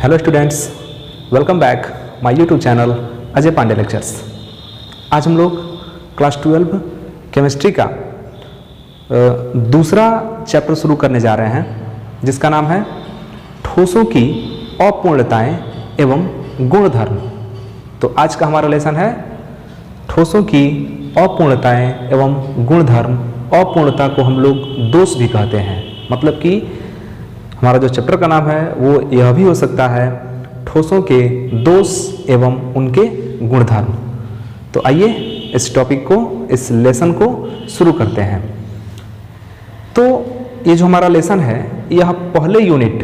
Hello students, welcome back my YouTube channel Ajay Pandey lectures. आज हम लोग क्लास 12 केमिस्ट्री का दूसरा चैप्टर शुरू करने जा रहे हैं, जिसका नाम है ठोसों की अपूर्णताएं एवं गुणधर्म। तो आज का हमारा लेसन है ठोसों की अपूर्णताएं एवं गुणधर्म। अपूर्णता को हम लोग दोष भी कहते हैं, मतलब कि हमारा जो चैप्टर का नाम है वो यह भी हो सकता है ठोसों के दोष एवं उनके गुणधर्म। तो आइए इस टॉपिक को, इस लेसन को शुरू करते हैं। तो ये जो हमारा लेसन है, यह पहले यूनिट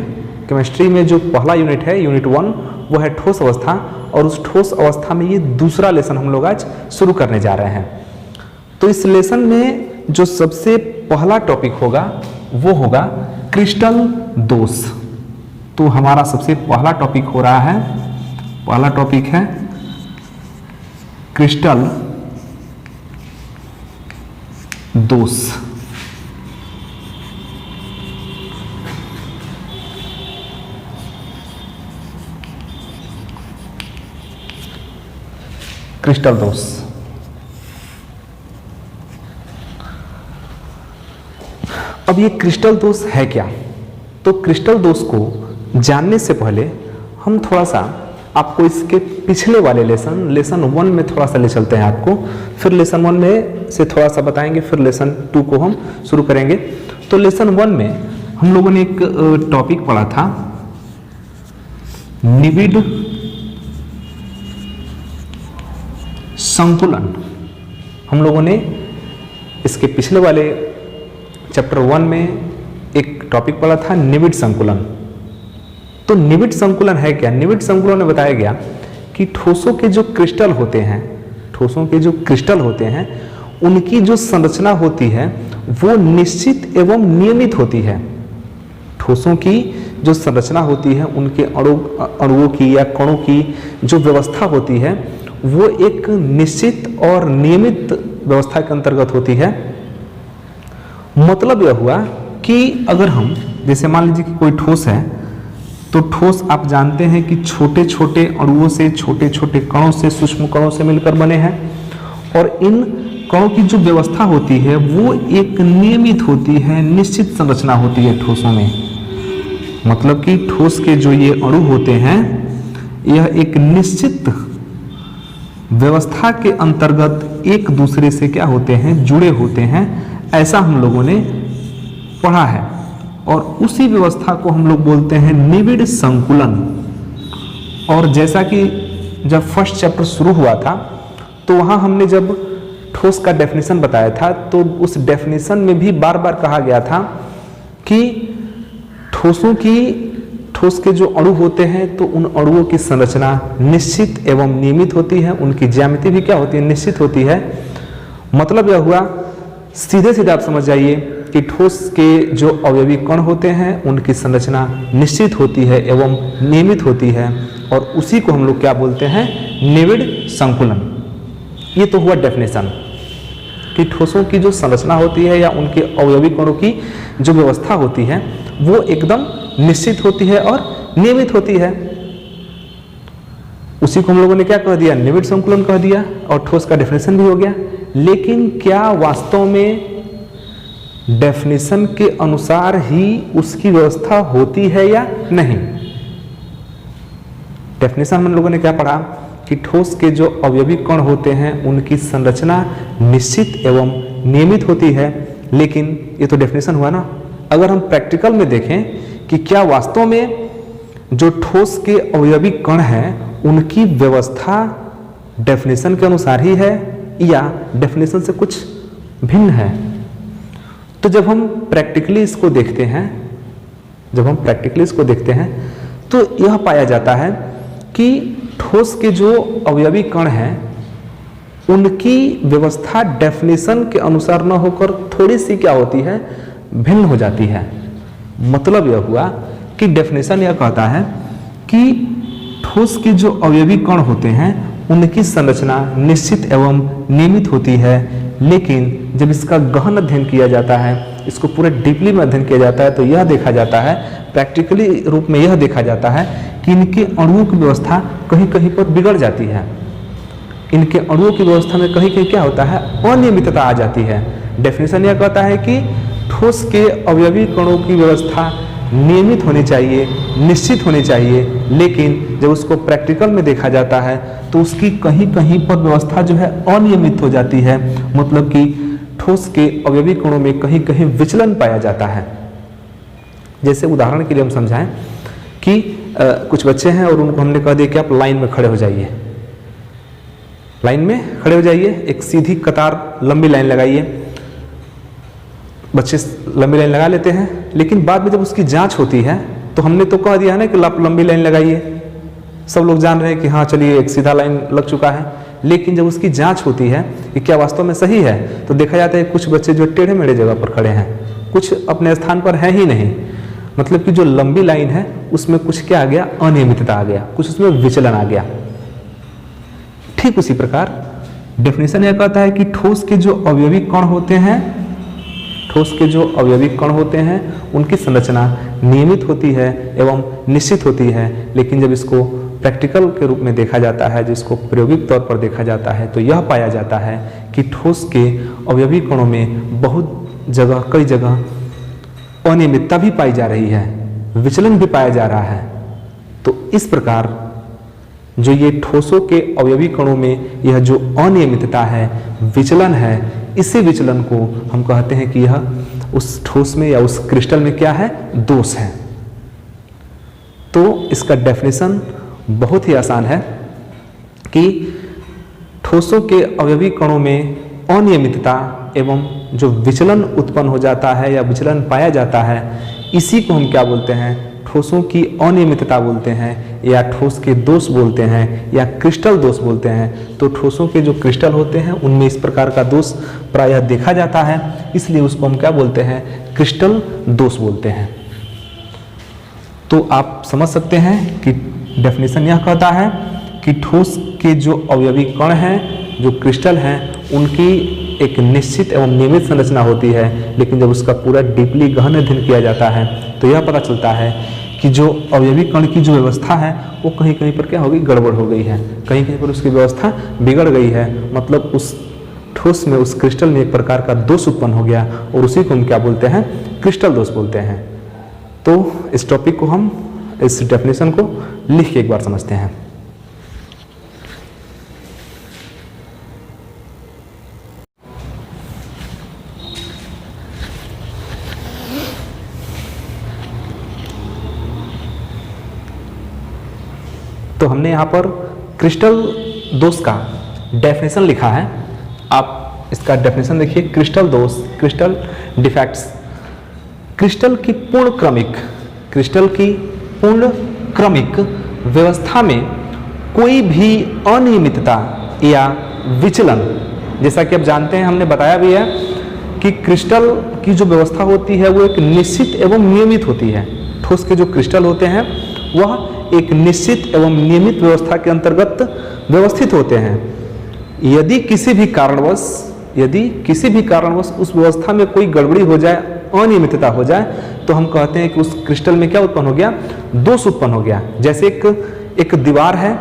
केमिस्ट्री में जो पहला यूनिट है, यूनिट 1, वो है ठोस अवस्था, और उस ठोस अवस्था में ये दूसरा लेसन हम लोग आज शुरू करने जा रहे हैं। तो इस लेसन में जो सबसे पहला टॉपिक होगा वो होगा क्रिस्टल दोष। तो हमारा सबसे पहला टॉपिक हो रहा है, पहला टॉपिक है क्रिस्टल दोष। क्रिस्टल दोष अब ये क्रिस्टल दोष है क्या? तो क्रिस्टल दोष को जानने से पहले हम थोड़ा सा आपको इसके पिछले वाले लेसन 1 में थोड़ा सा ले चलते हैं आपको, फिर लेसन 1 में से थोड़ा सा बताएंगे, फिर लेसन 2 को हम शुरू करेंगे। तो लेसन 1 में हम लोगों ने एक टॉपिक पढ़ा था, निविड संकुलन। हम लोगों ने इसके पिछले वाले चैप्टर 1 में एक टॉपिक पढ़ा था निविड संकुलन। तो निविड संकुलन है क्या? निविड संकुलन में बताया गया कि ठोसों के जो क्रिस्टल होते हैं, ठोसों के जो क्रिस्टल होते हैं, उनकी जो संरचना होती है वो निश्चित एवं नियमित होती है। ठोसों की जो संरचना होती है, उनके अणुओं की या कणों की जो व्यवस्था होती है वो एक निश्चित और नियमित व्यवस्था के अंतर्गत होती है। मतलब यह हुआ कि अगर हम, जैसे मान लीजिए कि कोई ठोस है, तो ठोस आप जानते हैं कि छोटे छोटे अणुओं से, छोटे छोटे कणों से, सूक्ष्म कणों से मिलकर बने हैं, और इन कणों की जो व्यवस्था होती है वो एक नियमित होती है, निश्चित संरचना होती है ठोसों में। मतलब कि ठोस के जो ये अणु होते हैं, यह एक निश्चित व्यवस्था के अंतर्गत एक दूसरे से क्या होते हैं, जुड़े होते हैं। ऐसा हम लोगों ने पढ़ा है, और उसी व्यवस्था को हम लोग बोलते हैं निविड संकुलन। और जैसा कि जब फर्स्ट चैप्टर शुरू हुआ था, तो वहां हमने जब ठोस का डेफिनेशन बताया था, तो उस डेफिनेशन में भी बार बार कहा गया था कि ठोस के जो अणु होते हैं, तो उन अणुओं की संरचना निश्चित एवं नियमित होती है, उनकी ज्यामिति भी क्या होती है, निश्चित होती है। मतलब यह हुआ, सीधे सीधे आप समझ जाइए कि ठोस के जो अवयवी कण होते हैं उनकी संरचना निश्चित होती है एवं नियमित होती है, और उसी को हम लोग क्या बोलते हैं, निविड संकुलन। ये तो हुआ डेफिनेशन कि ठोसों की जो संरचना होती है या उनके अवयवी कणों की जो व्यवस्था होती है वो एकदम निश्चित होती है और नियमित होती है। उसी को हम लोगों ने क्या कह दिया, निविड संकुलन कह दिया, और ठोस का डेफिनेशन भी हो गया। लेकिन क्या वास्तव में डेफिनेशन के अनुसार ही उसकी व्यवस्था होती है या नहीं? डेफिनेशन हम लोगों ने क्या पढ़ा कि ठोस के जो अवयवी कण होते हैं उनकी संरचना निश्चित एवं नियमित होती है। लेकिन ये तो डेफिनेशन हुआ ना, अगर हम प्रैक्टिकल में देखें कि क्या वास्तव में जो ठोस के अवयवी कण हैं उनकी व्यवस्था डेफिनेशन के अनुसार ही है या डेफिनेशन से कुछ भिन्न है? तो जब हम प्रैक्टिकली इसको देखते हैं, तो यह पाया जाता है कि ठोस के जो अवयवी कण हैं उनकी व्यवस्था डेफिनेशन के अनुसार न होकर थोड़ी सी क्या होती है, भिन्न हो जाती है। मतलब यह हुआ कि डेफिनेशन यह कहता है कि ठोस के जो अवयवी कण होते हैं उनकी संरचना निश्चित एवं नियमित होती है, लेकिन जब इसका गहन अध्ययन किया जाता है, इसको पूरे डीपली में अध्ययन किया जाता है, तो यह देखा जाता है प्रैक्टिकली रूप में यह देखा जाता है कि इनके अणुओं की व्यवस्था कहीं कहीं पर बिगड़ जाती है। इनके अणुओं की व्यवस्था में कहीं कहीं क्या होता है, अनियमितता आ जाती है। डेफिनेशन यह कहता है कि ठोस के अवयवी कणों की व्यवस्था नियमित होनी चाहिए, निश्चित होनी चाहिए, लेकिन जब उसको प्रैक्टिकल में देखा जाता है तो उसकी कहीं कहीं पर व्यवस्था जो है अनियमित हो जाती है। मतलब कि ठोस के अवयवी कणों में कहीं कहीं विचलन पाया जाता है। जैसे उदाहरण के लिए हम समझाएं कि कुछ बच्चे हैं और उनको हमने कह दिया कि आप लाइन में खड़े हो जाइए, लाइन में खड़े हो जाइए, एक सीधी कतार लंबी लाइन लगाइए। बच्चे लंबी लाइन लगा लेते हैं, लेकिन बाद में जब उसकी जांच होती है तो हमने तो कह दिया है ना कि आप लंबी लाइन लगाइए, सब लोग जान रहे हैं कि हाँ चलिए एक सीधा लाइन लग चुका है। लेकिन जब उसकी जांच होती है कि क्या वास्तव में सही है, तो देखा जाता है कुछ बच्चे जो टेढ़े मेढ़े जगह पर खड़े हैं, कुछ अपने स्थान पर है ही नहीं। मतलब कि जो लंबी लाइन है उसमें कुछ क्या आ गया, अनियमितता आ गया, कुछ उसमें विचलन आ गया। ठीक उसी प्रकार डेफिनेशन यह कहता है कि ठोस के जो अवयवी कण होते हैं, ठोस के जो अवयवी कण होते हैं उनकी संरचना नियमित होती है एवं निश्चित होती है। लेकिन जब इसको प्रैक्टिकल के रूप में देखा जाता है, जिसको प्रायोगिक तौर पर देखा जाता है, तो यह पाया जाता है कि ठोस के अवयवी कणों में बहुत जगह, कई जगह अनियमितता भी पाई जा रही है, विचलन भी पाया जा रहा है। तो इस प्रकार जो ये ठोसों के अवयवी कणों में यह जो अनियमितता है, विचलन है, इसी विचलन को हम कहते हैं कि यह उस ठोस में या उस क्रिस्टल में क्या है, दोष है। तो इसका डेफिनेशन बहुत ही आसान है कि ठोसों के अवयवी कणों में अनियमितता एवं जो विचलन उत्पन्न हो जाता है या विचलन पाया जाता है, इसी को हम क्या बोलते हैं, ठोसों की अनियमितता बोलते हैं, या ठोस के दोष बोलते हैं, या क्रिस्टल दोष बोलते हैं। तो ठोसों के जो क्रिस्टल होते हैं उनमें इस प्रकार का दोष प्रायः देखा जाता है, इसलिए उसको हम क्या बोलते हैं, क्रिस्टल दोष बोलते हैं। तो आप समझ सकते हैं कि डेफिनेशन यह कहता है कि ठोस के जो अवयवी कण हैं, जो क्रिस्टल हैं, उनकी एक निश्चित एवं नियमित संरचना होती है। लेकिन जब उसका पूरा डीपली गहन अध्ययन किया जाता है तो यह पता चलता है कि जो अवयवी कण की जो व्यवस्था है वो कहीं कहीं पर क्या हो गई, गड़बड़ हो गई है, कहीं कहीं पर उसकी व्यवस्था बिगड़ गई है। मतलब उस ठोस में, उस क्रिस्टल में एक प्रकार का दोष उत्पन्न हो गया, और उसी को हम क्या बोलते हैं, क्रिस्टल दोष बोलते हैं। तो इस टॉपिक को हम, इस डेफिनेशन को लिख के एक बार समझते हैं। तो हमने यहाँ पर क्रिस्टल दोष का डेफिनेशन लिखा है। आप इसका डेफिनेशन देखिए, क्रिस्टल दोष, क्रिस्टल डिफेक्ट्स, क्रिस्टल की पूर्ण क्रमिक, क्रिस्टल की पूर्ण क्रमिक व्यवस्था में कोई भी अनियमितता या विचलन, जैसा कि आप जानते हैं, हमने बताया भी है कि क्रिस्टल की जो व्यवस्था होती है वो एक निश्चित एवं नियमित होती है। ठोस के जो क्रिस्टल होते हैं वह एक निश्चित एवं नियमित व्यवस्था के अंतर्गत व्यवस्थित होते हैं। यदि किसी भी कारणवश उस व्यवस्था में कोई गड़बड़ी हो जाए, अनियमितता हो जाए, तो हम कहते हैं कि उस क्रिस्टल में क्या उत्पन्न हो गया, दोष उत्पन्न हो गया। जैसे एक दीवार है,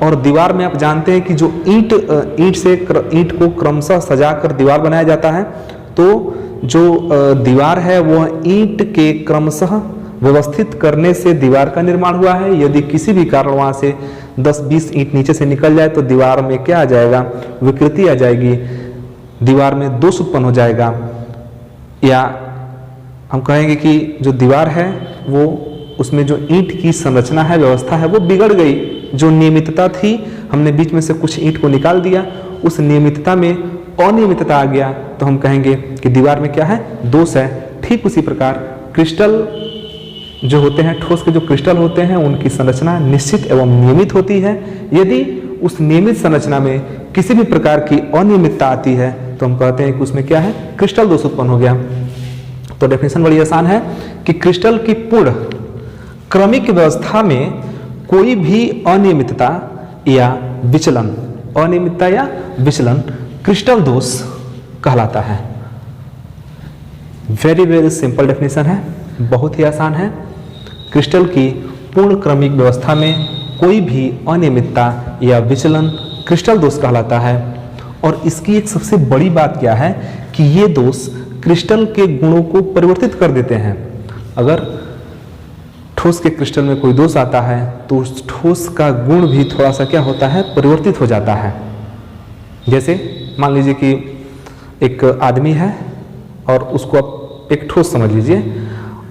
और दीवार में आप जानते हैं कि जो ईंट को क्रमशः सजाकर दीवार बनाया जाता है, तो जो दीवार है वह ईंट के क्रमशः व्यवस्थित करने से दीवार का निर्माण हुआ है। यदि किसी भी कारण वहां से 10-20 ईंट नीचे से निकल जाए तो दीवार में क्या आ जाएगा, विकृति आ जाएगी, दीवार में दोष उत्पन्न हो जाएगा। या हम कहेंगे कि जो दीवार है वो, उसमें जो ईंट की संरचना है, व्यवस्था है, वो बिगड़ गई। जो नियमितता थी, हमने बीच में से कुछ ईंट को निकाल दिया, उस नियमितता में अनियमितता आ गया, तो हम कहेंगे कि दीवार में क्या है, दोष है। ठीक उसी प्रकार क्रिस्टल जो होते हैं, ठोस के जो क्रिस्टल होते हैं, उनकी संरचना निश्चित एवं नियमित होती है। यदि उस नियमित संरचना में किसी भी प्रकार की अनियमितता आती है तो हम कहते हैं कि उसमें क्या है, क्रिस्टल दोष उत्पन्न हो गया। तो डेफिनेशन बड़ी आसान है कि क्रिस्टल की पूर्ण क्रमिक व्यवस्था में कोई भी अनियमितता या विचलन, अनियमितता या विचलन क्रिस्टल दोष कहलाता है। वेरी वेरी सिंपल डेफिनेशन है, बहुत ही आसान है। क्रिस्टल की पूर्ण क्रमिक व्यवस्था में कोई भी अनियमितता या विचलन क्रिस्टल दोष कहलाता है। और इसकी एक सबसे बड़ी बात क्या है कि ये दोष क्रिस्टल के गुणों को परिवर्तित कर देते हैं। अगर ठोस के क्रिस्टल में कोई दोष आता है तो उस ठोस का गुण भी थोड़ा सा क्या होता है, परिवर्तित हो जाता है। जैसे मान लीजिए कि एक आदमी है और उसको आप एक ठोस समझ लीजिए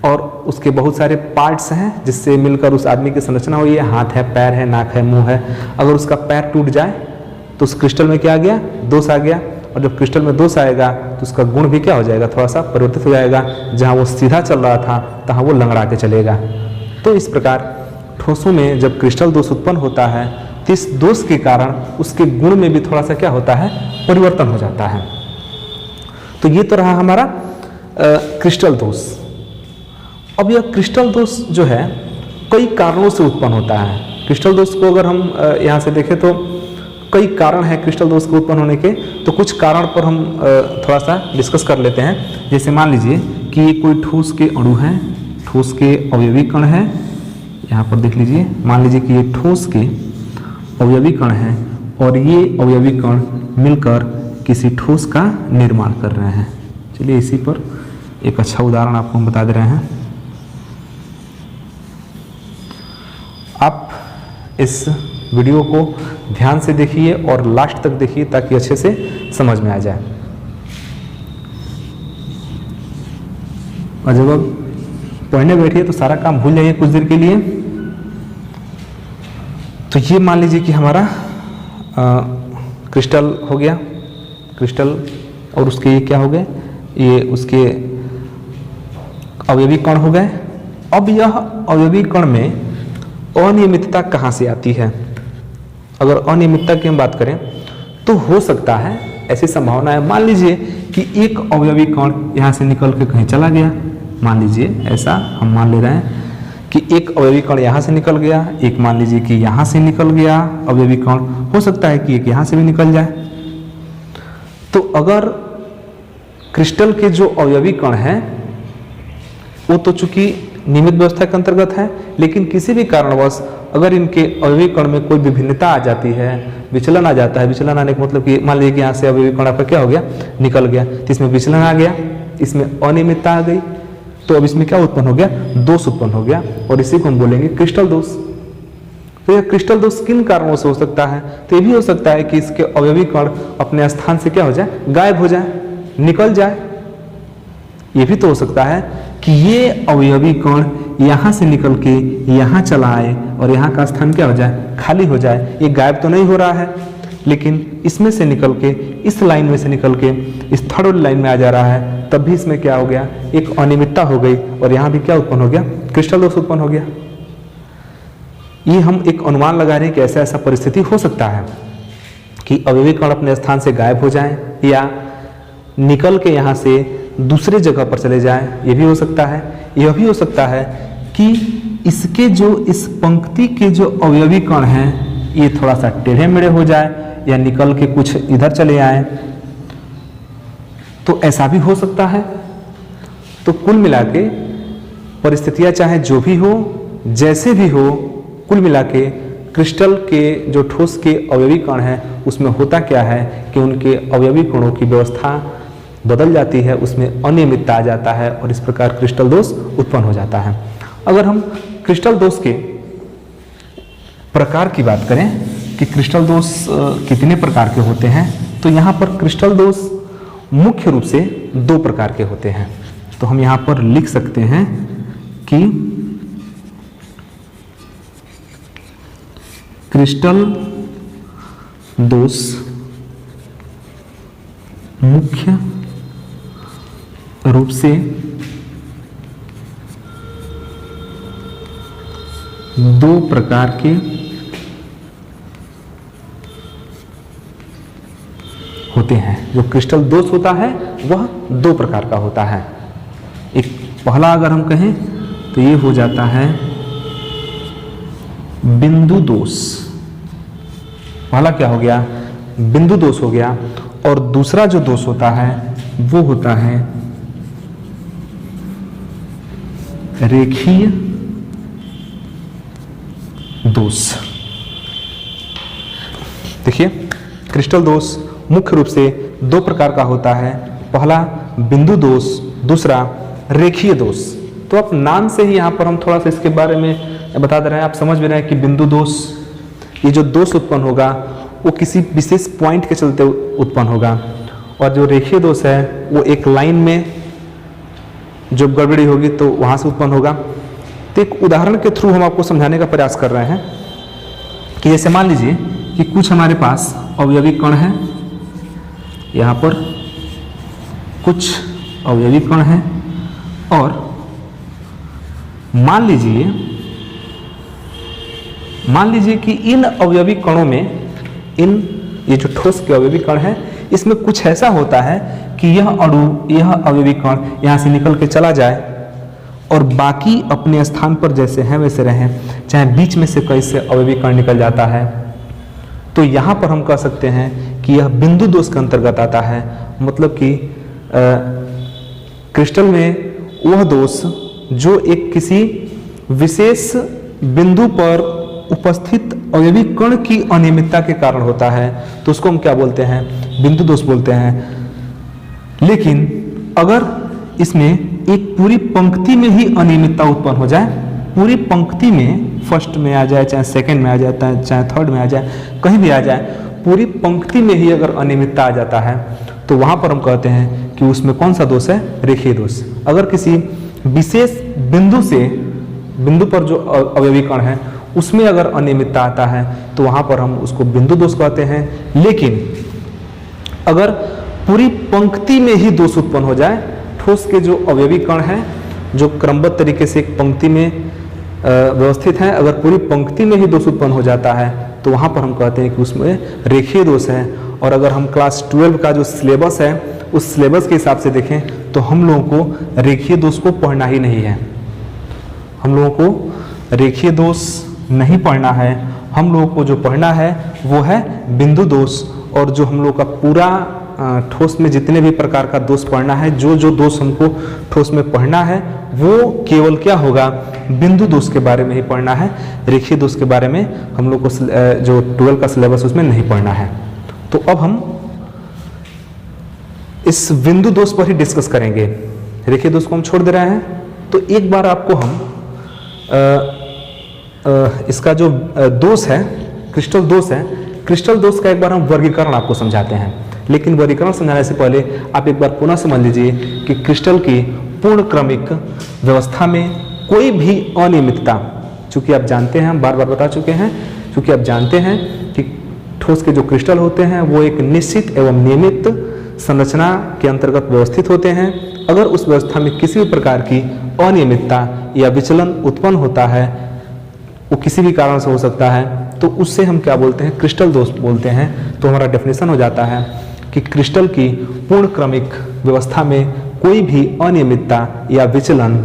और उसके बहुत सारे पार्ट्स हैं जिससे मिलकर उस आदमी की संरचना हुई है, हाथ है, पैर है, नाक है, मुंह है। अगर उसका पैर टूट जाए तो उस क्रिस्टल में क्या आ गया, दोष आ गया। और जब क्रिस्टल में दोष आएगा तो उसका गुण भी क्या हो जाएगा, थोड़ा सा परिवर्तित हो जाएगा। जहाँ वो सीधा चल रहा था तहाँ वो लंगड़ा के चलेगा। तो इस प्रकार ठोसों में जब क्रिस्टल दोष उत्पन्न होता है तो इस दोष के कारण उसके गुण में भी थोड़ा सा क्या होता है, परिवर्तन हो जाता है। तो ये तो रहा हमारा क्रिस्टल दोष। अब यह क्रिस्टल दोष जो है कई कारणों से उत्पन्न होता है। क्रिस्टल दोष को अगर हम यहाँ से देखें तो कई कारण हैं क्रिस्टल दोष के उत्पन्न होने के। तो कुछ कारण पर हम थोड़ा सा डिस्कस कर लेते हैं। जैसे मान लीजिए कि ये कोई ठोस के अणु हैं, ठोस के अवयवी कण हैं। यहाँ पर देख लीजिए, मान लीजिए कि ये ठोस के अवयवी कण हैं और ये अवयवी कण मिलकर किसी ठोस का निर्माण कर रहे हैं। चलिए इसी पर एक अच्छा उदाहरण आपको हम बता दे रहे हैं। आप इस वीडियो को ध्यान से देखिए और लास्ट तक देखिए ताकि अच्छे से समझ में आ जाए। और जब आप पढ़ने बैठिए तो सारा काम भूल जाइए कुछ देर के लिए। तो ये मान लीजिए कि हमारा क्रिस्टल हो गया, क्रिस्टल, और उसके ये क्या हो गए, ये उसके अवयवी कण हो गए। अब यह अवयवी कण में अनियमितता कहाँ से आती है? अगर अनियमितता की हम बात करें तो हो सकता है, ऐसी संभावना है, मान लीजिए कि एक अवयवी कण यहाँ से निकल के कहीं चला गया। मान लीजिए, ऐसा हम मान ले रहे हैं कि एक अवयवी कण यहाँ से निकल गया, एक मान लीजिए कि यहाँ से निकल गया अवयवी कण, हो सकता है कि एक यहाँ से भी निकल जाए। तो अगर क्रिस्टल के जो अवयवी कण हैं वो तो चूंकि नियमित व्यवस्था के अंतर्गत है, लेकिन किसी भी कारणवश अगर इनके अवयवी कण में कोई विभिन्नता आ जाती है, विचलन आ जाता है। विचलन आने का मतलब कि मान लीजिए कि यहाँ से अवयवी कण आपका क्या हो गया, निकल गया, तो इसमें विचलन आ गया, इसमें अनियमितता आ गई। तो अब इसमें क्या उत्पन्न हो गया, दोष उत्पन्न हो गया, और इसी को हम बोलेंगे क्रिस्टल दोष। तो यह क्रिस्टल दोष किन कारणों से हो सकता है? तो ये भी हो सकता है कि इसके अवयवी कण अपने स्थान से क्या हो जाए, गायब हो जाए, निकल जाए। ये भी तो हो सकता है कि ये अवयवी कण यहाँ से निकल के यहाँ चला आए और यहाँ का स्थान क्या हो जाए, खाली हो जाए। ये गायब तो नहीं हो रहा है, लेकिन इसमें से निकल के, इस लाइन में से निकल के इस थर्ड लाइन में आ जा रहा है, तब भी इसमें क्या हो गया, एक अनियमितता हो गई और यहाँ भी क्या उत्पन्न हो गया, क्रिस्टल दोष उत्पन्न हो गया। ये हम एक अनुमान लगा रहे हैं कि ऐसा ऐसा परिस्थिति हो सकता है कि अवयवी कण अपने स्थान से गायब हो जाए या निकल के यहाँ से दूसरे जगह पर चले जाएं। ये भी हो सकता है। यह भी हो सकता है कि इसके जो इस पंक्ति के जो अवयवी कण हैं ये थोड़ा सा टेढ़े मेढ़े हो जाए या निकल के कुछ इधर चले आए, तो ऐसा भी हो सकता है। तो कुल मिला के परिस्थितियां चाहे जो भी हो, जैसे भी हो, कुल मिला के क्रिस्टल के जो ठोस के अवयवी कण हैं उसमें होता क्या है कि उनके अवयवी कणों की व्यवस्था बदल जाती है, उसमें अनियमितता आ जाता है और इस प्रकार क्रिस्टल दोष उत्पन्न हो जाता है। अगर हम क्रिस्टल दोष के प्रकार की बात करें कि क्रिस्टल दोष कितने प्रकार के होते हैं, तो यहाँ पर क्रिस्टल दोष मुख्य रूप से 2 प्रकार के होते हैं। तो हम यहाँ पर लिख सकते हैं कि क्रिस्टल दोष मुख्य रूप से 2 प्रकार के होते हैं। जो क्रिस्टल दोष होता है वह 2 प्रकार का होता है। एक पहला अगर हम कहें तो ये हो जाता है बिंदु दोष। पहला क्या हो गया, बिंदु दोष हो गया। और दूसरा जो दोष होता है वो होता है रेखीय दोष। देखिए, क्रिस्टल दोष मुख्य रूप से दो प्रकार का होता है। पहला बिंदु दोष, दूसरा रेखीय दोष। तो आप नाम से ही यहाँ पर हम थोड़ा सा इसके बारे में बता दे रहे हैं, आप समझ भी रहे हैं कि बिंदु दोष, ये जो दोष उत्पन्न होगा वो किसी विशेष पॉइंट के चलते उत्पन्न होगा, और जो रेखीय दोष है वो एक लाइन में जो गड़बड़ी होगी तो वहाँ से उत्पन्न होगा। तो एक उदाहरण के थ्रू हम आपको समझाने का प्रयास कर रहे हैं कि जैसे मान लीजिए कि कुछ हमारे पास अवयवी कण है, यहाँ पर कुछ अवयवी कण है, और मान लीजिए कि इन अवयवी कणों में, ये जो ठोस के अवयवी कण है, इसमें कुछ ऐसा होता है कि यह अणु, यह अवयवी कण यहाँ से निकल के चला जाए और बाकी अपने स्थान पर जैसे हैं वैसे रहें, चाहे बीच में से कैसे अवयवी कण निकल जाता है। तो यहाँ पर हम कह सकते हैं कि यह बिंदु दोष के अंतर्गत आता है। मतलब कि क्रिस्टल में वह दोष जो एक किसी विशेष बिंदु पर उपस्थित अवयवी कण की अनियमितता के कारण होता है, तो उसको हम क्या बोलते हैं? बिंदु दोष बोलते हैं। लेकिन अगर इसमें एक पूरी पंक्ति में ही अनियमितता उत्पन्न हो जाए, पूरी पंक्ति में, फर्स्ट में आ जाए, चाहे सेकंड में आ जाए, चाहे थर्ड में आ जाए, कहीं भी आ जाए, पूरी पंक्ति में ही अगर अनियमितता आ जाता है, तो वहां पर हम कहते हैं कि उसमें कौन सा दोष है? रेखीय दोष। अगर किसी विशेष बिंदु पर जो अवयवी कण है उसमें अगर अनियमितता आता है तो वहां पर हम उसको बिंदु दोष कहते हैं। लेकिन अगर पूरी पंक्ति में ही दोष उत्पन्न हो जाए, ठोस के जो अवयवी कण हैं जो क्रमबद्ध तरीके से एक पंक्ति में व्यवस्थित हैं, अगर पूरी पंक्ति में ही दोष उत्पन्न हो जाता है तो वहां पर हम कहते हैं कि उसमें रेखीय दोष है। और अगर हम क्लास 12 का जो सिलेबस है उस सिलेबस के हिसाब से देखें तो हम लोगों को रेखीय दोष को पढ़ना ही नहीं है। हम लोगों को रेखीय दोष नहीं पढ़ना है। हम लोगों को जो पढ़ना है वो है बिंदु दोष। और जो हम लोग का पूरा ठोस में जितने भी प्रकार का दोष पढ़ना है, जो दोष हमको ठोस में पढ़ना है वो केवल क्या होगा? बिंदु दोष के बारे में ही पढ़ना है। रेखीय दोष के बारे में हम लोग को जो 12 का सिलेबस उसमें नहीं पढ़ना है। तो अब हम इस बिंदु दोष पर ही डिस्कस करेंगे। रेखीय दोष को हम छोड़ दे रहे हैं। तो एक बार आपको हम इसका जो दोष है, क्रिस्टल दोष है, क्रिस्टल दोष का एक बार हम वर्गीकरण आपको समझाते हैं। लेकिन वर्गीकरण समझाने से पहले आप एक बार पुनः समझ लीजिए कि क्रिस्टल की पूर्ण क्रमिक व्यवस्था में कोई भी अनियमितता, चूंकि आप जानते हैं, हम बार बार बता चुके हैं, चूंकि आप जानते हैं कि ठोस के जो क्रिस्टल होते हैं वो एक निश्चित एवं नियमित संरचना के अंतर्गत व्यवस्थित होते हैं। अगर उस व्यवस्था में किसी भी प्रकार की अनियमितता या विचलन उत्पन्न होता है, वो किसी भी कारण से हो सकता है, तो उससे हम क्या बोलते हैं? क्रिस्टल दोष बोलते हैं। तो हमारा डेफिनेशन हो जाता है कि क्रिस्टल की पूर्ण क्रमिक व्यवस्था में कोई भी अनियमितता या विचलन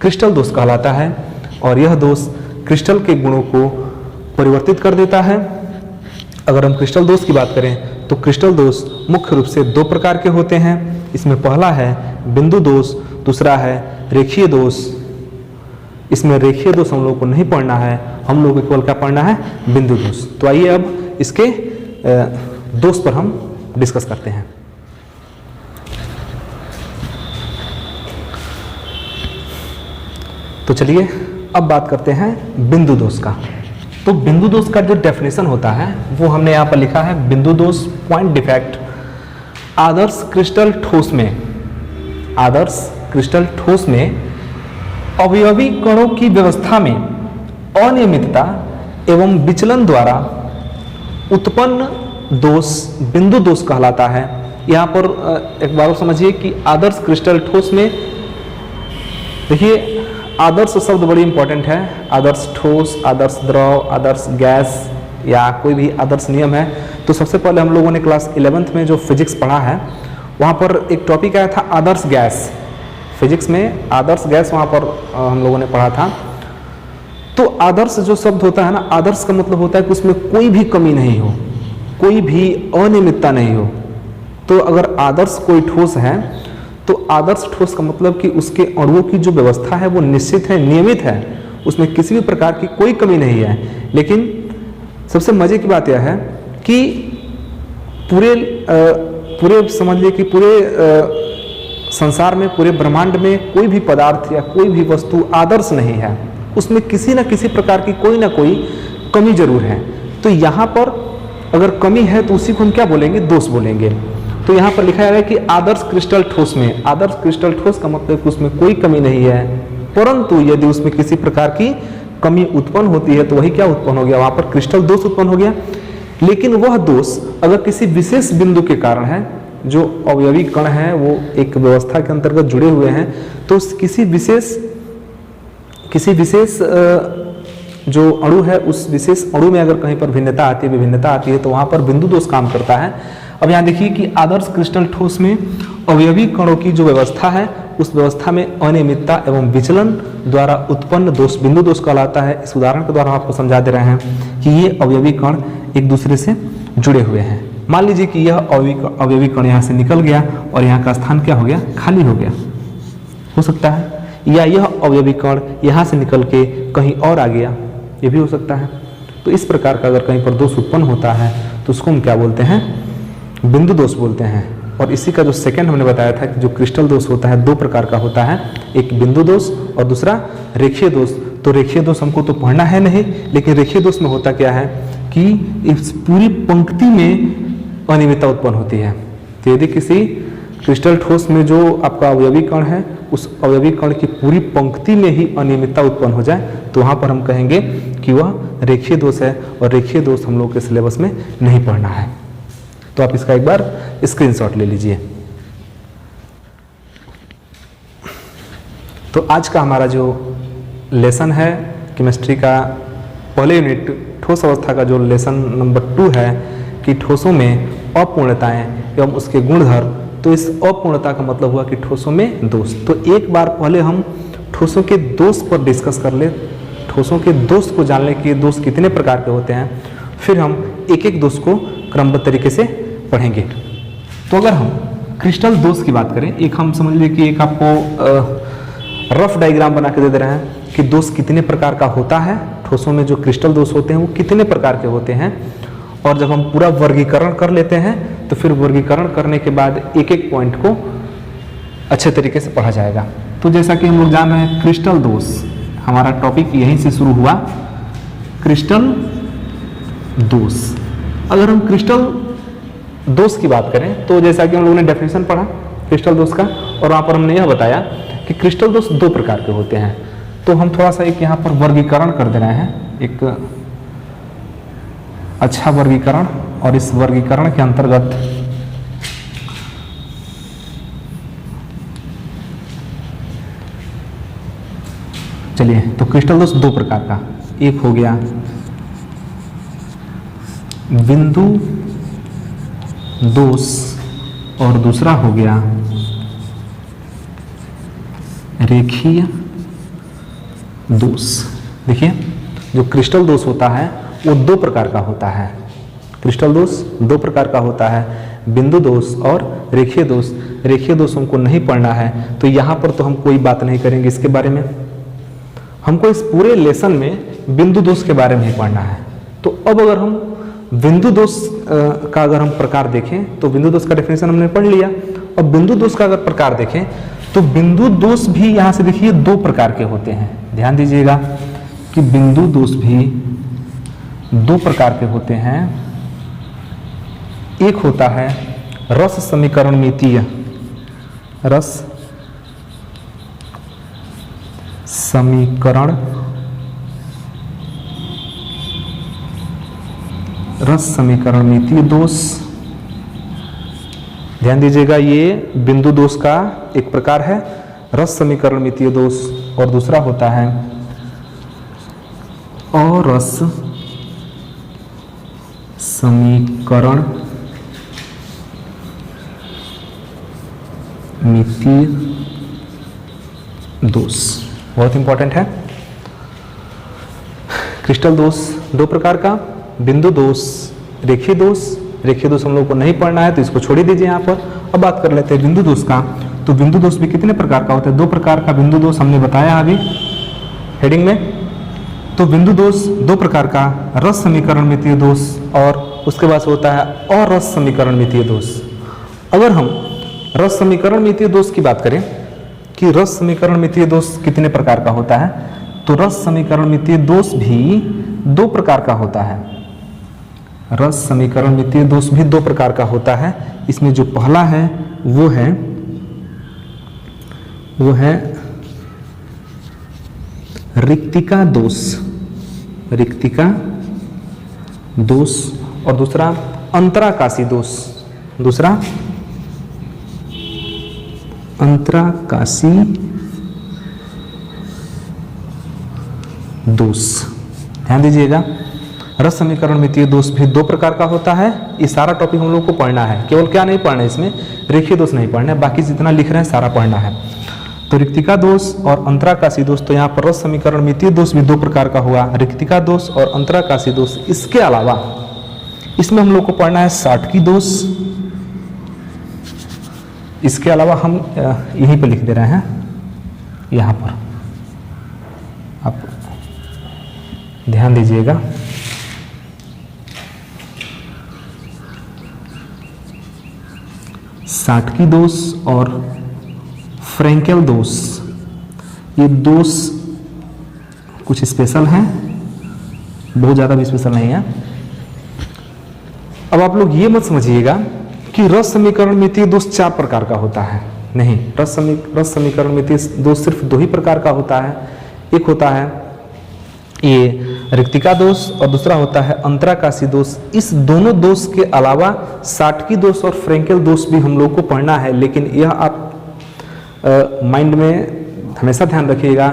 क्रिस्टल दोष कहलाता है। और यह दोष क्रिस्टल के गुणों को परिवर्तित कर देता है। अगर हम क्रिस्टल दोष की बात करें तो क्रिस्टल दोष मुख्य रूप से दो प्रकार के होते हैं। इसमें पहला है बिंदु दोष, दूसरा है रेखीय दोष। इसमें रेखीय दोष हम लोग को नहीं पढ़ना है, हम लोग को केवल क्या पढ़ना है? बिंदु दोष। तो आइए अब इसके दोष पर हम डिस्कस करते हैं। तो चलिए अब बात करते हैं बिंदु दोष का। तो बिंदु दोष का जो डेफिनेशन होता है वो हमने यहाँ पर लिखा है। बिंदु दोष पॉइंट डिफेक्ट आदर्श क्रिस्टल ठोस में, आदर्श क्रिस्टल ठोस में अवयवी कणों की व्यवस्था में अनियमितता एवं विचलन द्वारा उत्पन्न दोष बिंदु दोष कहलाता है। यहाँ पर एक बार समझिए कि आदर्श क्रिस्टल ठोस में, देखिए आदर्श शब्द बड़ी इंपॉर्टेंट है। आदर्श ठोस, आदर्श द्रव, आदर्श गैस या कोई भी आदर्श नियम है। तो सबसे पहले हम लोगों ने क्लास 11th में जो फिजिक्स पढ़ा है वहाँ पर एक टॉपिक आया था आदर्श गैस। फिजिक्स में आदर्श गैस वहाँ पर हम लोगों ने पढ़ा था। तो आदर्श जो शब्द होता है ना, आदर्श का मतलब होता है कि उसमें कोई भी कमी नहीं हो, कोई भी अनियमितता नहीं हो। तो अगर आदर्श कोई ठोस है तो आदर्श ठोस का मतलब कि उसके अणुओं की जो व्यवस्था है वो निश्चित है, नियमित है, उसमें किसी भी प्रकार की कोई कमी नहीं है। लेकिन सबसे मजे की बात यह है कि पूरे समझ लीजिए कि पूरे संसार में, पूरे ब्रह्मांड में कोई भी पदार्थ या कोई भी वस्तु आदर्श नहीं है, उसमें किसी न किसी प्रकार की कोई ना कोई कमी जरूर है। तो यहाँ पर अगर कमी है तो उसी को हम क्या बोलेंगे, दोष बोलेंगे। तो यहाँ पर लिखा है कि आदर्श क्रिस्टल ठोस में, आदर्श क्रिस्टल ठोस का मतलब कि उसमें कोई कमी नहीं है, परंतु यदि उसमें किसी प्रकार की कमी उत्पन्न होती है तो वही क्या उत्पन्न हो गया, वहां पर क्रिस्टल दोष उत्पन्न हो गया। लेकिन वह दोष अगर किसी विशेष बिंदु के कारण है, जो अवयवी कण है वो एक व्यवस्था के अंतर्गत जुड़े हुए हैं, तो किसी विशेष जो अणु है उस विशेष अणु में अगर कहीं पर भिन्नता आती है, विभिन्नता आती है, तो वहां पर बिंदु दोष काम करता है। अब यहाँ देखिए कि आदर्श क्रिस्टल ठोस में अवयवी कणों की जो व्यवस्था है उस व्यवस्था में अनियमितता एवं विचलन द्वारा उत्पन्न दोष बिंदु दोष कहलाता है। इस उदाहरण के द्वारा हम आपको समझा दे रहे हैं कि ये अवयवी कण एक दूसरे से जुड़े हुए हैं। मान लीजिए कि यह अवयवी कण यहाँ से निकल गया और यहाँ का स्थान क्या हो गया, खाली हो गया, हो सकता है, या यह अवयवी कण यहाँ से निकल के कहीं और आ गया, ये भी हो सकता है। तो इस प्रकार का अगर कहीं पर दोष उत्पन्न होता है तो उसको हम क्या बोलते हैं, बिंदु दोष बोलते हैं। और इसी का जो सेकंड हमने बताया था कि जो क्रिस्टल दोष होता है दो प्रकार का होता है, एक बिंदु दोष और दूसरा रेखीय दोष। तो रेखीय दोष हमको तो पढ़ना है नहीं, लेकिन रेखीय दोष में होता क्या है कि इस पूरी पंक्ति में अनियमितता उत्पन्न होती है। तो यदि किसी क्रिस्टल ठोस में जो आपका अवयवी कण है उस अवयवी कण की पूरी पंक्ति में ही अनियमितता उत्पन्न हो जाए तो वहां पर हम कहेंगे कि वह रेखीय दोष है, और रेखीय दोष हम लोग के सिलेबस में नहीं पढ़ना है। तो आप इसका एक बार स्क्रीनशॉट ले लीजिए। तो आज का हमारा जो लेसन है केमिस्ट्री का पहले यूनिट ठोस अवस्था का जो लेसन नंबर 2 है कि ठोसों में अपूर्णताएं एवं उसके गुणधर्म। तो इस अपूर्णता का मतलब हुआ कि ठोसों में दोष। तो एक बार पहले हम ठोसों के दोष पर डिस्कस कर ले, ठोसों के दोष को जान ले कि दोष कितने प्रकार के होते हैं, फिर हम एक एक दोष को क्रमबद्ध तरीके से पढ़ेंगे। तो अगर हम क्रिस्टल दोष की बात करें, एक हम समझ लीजिए कि एक आपको रफ डायग्राम बना के दे रहे हैं कि दोष कितने प्रकार का होता है, ठोसों में जो क्रिस्टल दोष होते हैं वो कितने प्रकार के होते हैं। और जब हम पूरा वर्गीकरण कर लेते हैं तो फिर वर्गीकरण करने के बाद एक एक पॉइंट को अच्छे तरीके से पढ़ा जाएगा। तो जैसा कि हम लोग जान रहे हैं क्रिस्टल दोष, हमारा टॉपिक यहीं से शुरू हुआ, क्रिस्टल दोष। अगर हम क्रिस्टल दोष की बात करें तो जैसा कि हम लोगों ने डेफिनेशन पढ़ा क्रिस्टल दोष का, और वहां पर हमने यह बताया कि क्रिस्टल दोष दो प्रकार के होते हैं। तो हम थोड़ा सा एक यहाँ पर वर्गीकरण कर दे रहे हैं, एक अच्छा वर्गीकरण, और इस वर्गीकरण के अंतर्गत चलिए, तो क्रिस्टल दोष दो प्रकार का, एक हो गया बिंदु दोष और दूसरा हो गया रेखीय दोष। देखिए जो क्रिस्टल दोष होता है वो दो प्रकार का होता है, क्रिस्टल दोष दो प्रकार का होता है, बिंदु दोष और रेखीय दोष। रेखीय दोष हमको नहीं पढ़ना है तो यहाँ पर तो हम कोई बात नहीं करेंगे इसके बारे में, हमको इस पूरे लेसन में बिंदु दोष के बारे में ही पढ़ना है। तो अब अगर हम बिंदु दोष का अगर हम प्रकार देखें तो बिंदु दोष का डेफिनेशन हमने पढ़ लिया। और बिंदु दोष का अगर प्रकार देखें तो बिंदु दोष भी यहाँ से देखिए दो प्रकार के होते हैं, ध्यान दीजिएगा कि बिंदु दोष भी दो प्रकार के होते हैं। एक होता है रस समीकरण मितीय, रस समीकरण मितीय दोष। ध्यान दीजिएगा ये बिंदु दोष का एक प्रकार है रस समीकरण मितीय दोष, और दूसरा होता है अरस समीकरण मितीय दोष। बहुत इंपॉर्टेंट है। क्रिस्टल दोष दो प्रकार का, बिंदु दोष, रेखीय दोष। रेखीय दोष हम लोग को नहीं पढ़ना है तो इसको छोड़ ही दीजिए यहाँ पर। अब बात कर लेते हैं बिंदु दोष का। तो बिंदु दोष भी कितने प्रकार का होता है, दो प्रकार का बिंदु दोष हमने बताया अभी हेडिंग में। तो बिंदु दोष दो प्रकार का, रस समीकरण मितीय दोष और उसके बाद होता है अरस समीकरण मितीय दोष। अगर हम रस समीकरण मितीय दोष की बात करें कि रस समीकरण मितीय दोष कितने प्रकार का होता है, तो रस समीकरण मितीय दोष भी दो प्रकार का होता है। रस समीकरण मितीय दोष भी दो प्रकार का होता है। इसमें जो पहला है वो है रिक्तिका दोष, रिक्तिका दोष, और दूसरा अंतराकाशी दोष, दूसरा अंतराकाशी दोष। ध्यान दीजिएगा, रस समीकरण मितीय दोष भी दो प्रकार का होता है। ये सारा टॉपिक हम लोग को पढ़ना है, केवल क्या नहीं पढ़ना है, इसमें रेखीय दोष नहीं पढ़ना है, बाकी जितना लिख रहे हैं सारा पढ़ना है। तो रिक्तिका दोष और अंतराकाशी दोष, तो यहाँ पर रस समीकरण मितीय दोष भी दो प्रकार का हुआ, रिक्तिका दोष और अंतराकाशी दोष। इसके अलावा इसमें हम लोग को पढ़ना है साटकी दोष। इसके अलावा हम यहीं पर लिख दे रहे हैं, यहाँ पर आप ध्यान दीजिएगा। साटकी दोष और फ्रैंकेल दोष, ये दोष कुछ स्पेशल हैं, बहुत ज़्यादा भी स्पेशल नहीं है। अब आप लोग ये मत समझिएगा कि रस समीकरण मितीय दोष चार प्रकार का होता है, नहीं। रस समीकरण मितीय दोष सिर्फ दो ही प्रकार का होता है। एक होता है ये रिक्तिका दोष और दूसरा होता है अंतराकाशी दोष। इस दोनों दोष के अलावा साटकी दोष और फ्रैंकेल दोष भी हम लोग को पढ़ना है, लेकिन यह आप माइंड में हमेशा ध्यान रखिएगा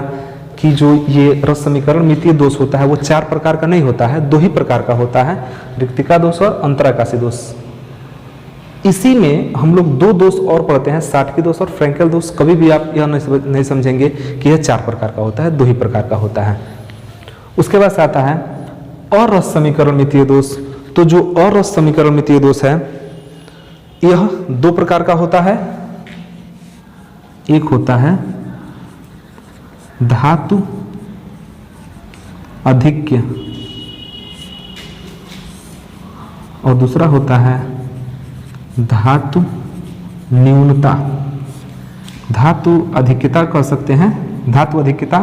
कि जो ये रस समीकरण मितीय दोष होता है वो चार प्रकार का नहीं होता है, दो ही प्रकार का होता है, रिक्तिका दोष और अंतराकाशी दोष। इसी में हम लोग दो दोष और पढ़ते हैं, साटकी दोष और फ्रैंकेल दोष। कभी भी आप यह नहीं समझेंगे कि यह चार प्रकार का होता है, दो ही प्रकार का होता है। उसके बाद से आता है अरस समीकरण मितीय दोष। तो जो अरस समीकरण मितीय दोष है यह दो प्रकार का होता है। एक होता है धातु अधिक्य और दूसरा होता है धातु न्यूनता। धातु अधिक्यता कह सकते हैं, धातु अधिक्यता,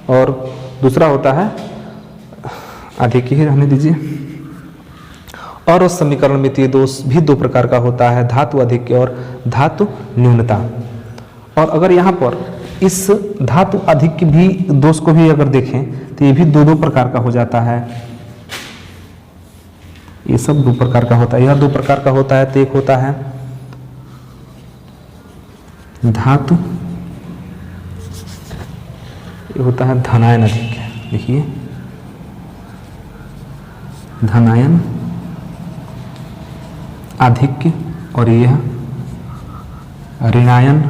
और दूसरा होता है अधिक्य ही रहने दीजिए। और उस समीकरण मितीय दोष भी दो प्रकार का होता है, धातु अधिक्य और धातु न्यूनता। और अगर यहाँ पर इस धातु अधिक्य भी दोष को भी अगर देखें तो ये भी दो प्रकार का हो जाता है। ये सब दो प्रकार का होता है, यह दो प्रकार का होता है। तो एक होता है धातु, ये होता है धनायन अधिक्य। देखिए धनायन अधिक्य, और यह ऋणायन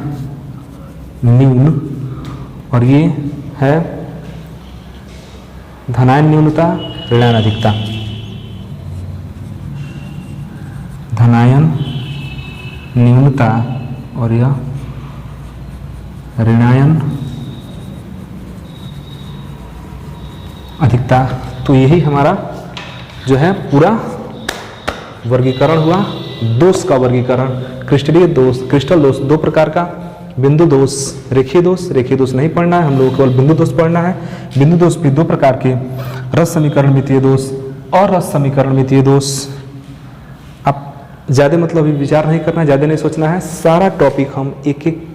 न्यून, और ये है धनायन न्यूनता ऋणायन अधिकता। धनायन न्यूनता और यह ऋणायन अधिकता। तो यही हमारा जो है पूरा वर्गीकरण हुआ, दोष का वर्गीकरण। क्रिस्टलीय दोष, क्रिस्टल दोष दो प्रकार का, बिंदु दोष, रेखीय दोष। रेखीय दोष नहीं पढ़ना है, हम लोग केवल बिंदु दोष पढ़ना है। बिंदु दोष भी दो प्रकार के, रस समीकरण मितीय दोष और रस समीकरण मितीय दोष। आप ज़्यादा मतलब अभी विचार नहीं करना, ज़्यादा नहीं सोचना है। सारा टॉपिक हम एक एक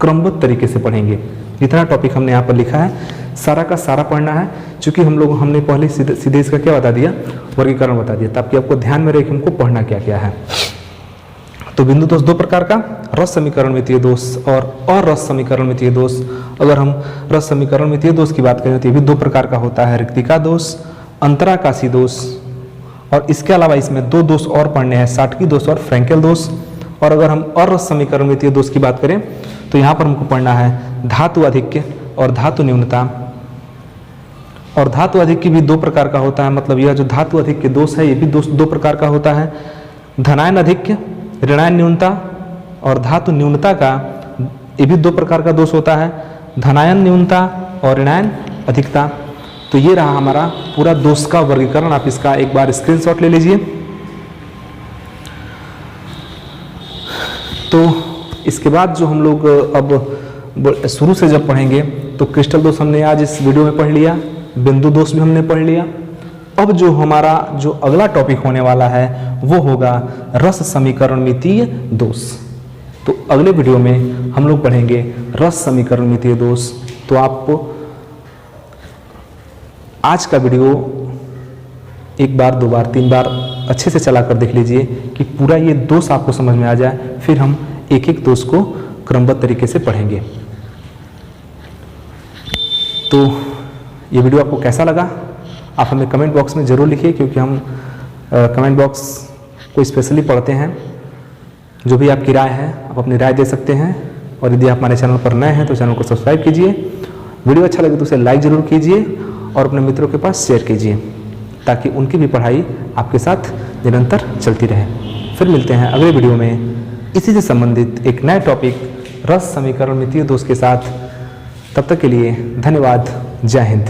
क्रमबद्ध तरीके से पढ़ेंगे। जितना टॉपिक हमने यहाँ पर लिखा है सारा का सारा पढ़ना है, क्योंकि हमने पहले सीधे इसका क्या बता दिया, वर्गीकरण बता दिया, ताकि आपको ध्यान में रहे कि हमको पढ़ना क्या क्या है। तो बिंदु दोष दो प्रकार का, रस समीकरण मितीय दोष और अरस समीकरण मितीय दोष। अगर हम रस समीकरण मितीय दोष की बात करें तो ये भी दो प्रकार का होता है, रिक्तिका दोष, अंतराकाशी दोष। और इसके अलावा इसमें दो दोष और पढ़ने हैं, साटकी दोष और फ्रैंकेल दोष। और अगर हम अरस समीकरण मितीय दोष की बात करें तो यहाँ पर हमको पढ़ना है धातु अधिक्य और धातु न्यूनता। और धातु अधिक्य भी दो प्रकार का होता है, मतलब यह जो धातु अधिक्य दोष है ये भी दोष दो प्रकार का होता है, धनायन अधिक्य ऋणायन न्यूनता। और धातु न्यूनता का ये भी दो प्रकार का दोष होता है, धनायन न्यूनता और ऋणायन अधिकता। तो ये रहा हमारा पूरा दोष का वर्गीकरण। आप इसका एक बार स्क्रीनशॉट ले लीजिए। तो इसके बाद जो हम लोग अब शुरू से जब पढ़ेंगे तो क्रिस्टल दोष हमने आज इस वीडियो में पढ़ लिया, बिंदु दोष भी हमने पढ़ लिया। अब जो हमारा जो अगला टॉपिक होने वाला है वो होगा रस समीकरणमितीय दोष। तो अगले वीडियो में हम लोग पढ़ेंगे रस समीकरणमितीय दोष। तो आप आज का वीडियो एक बार, दो बार, तीन बार अच्छे से चला कर देख लीजिए कि पूरा ये दोष आपको समझ में आ जाए। फिर हम एक एक दोष को क्रमबद्ध तरीके से पढ़ेंगे। तो ये वीडियो आपको कैसा लगा आप हमें कमेंट बॉक्स में ज़रूर लिखिए, क्योंकि हम कमेंट बॉक्स को स्पेशली पढ़ते हैं। जो भी आपकी राय है आप अपनी राय दे सकते हैं। और यदि आप हमारे चैनल पर नए हैं तो चैनल को सब्सक्राइब कीजिए। वीडियो अच्छा लगे तो उसे लाइक ज़रूर कीजिए और अपने मित्रों के पास शेयर कीजिए, ताकि उनकी भी पढ़ाई आपके साथ निरंतर चलती रहे। फिर मिलते हैं अगले वीडियो में इसी से संबंधित एक नए टॉपिक रस समीकरणमितीय दोष के साथ। तब तक के लिए धन्यवाद। जय हिंद।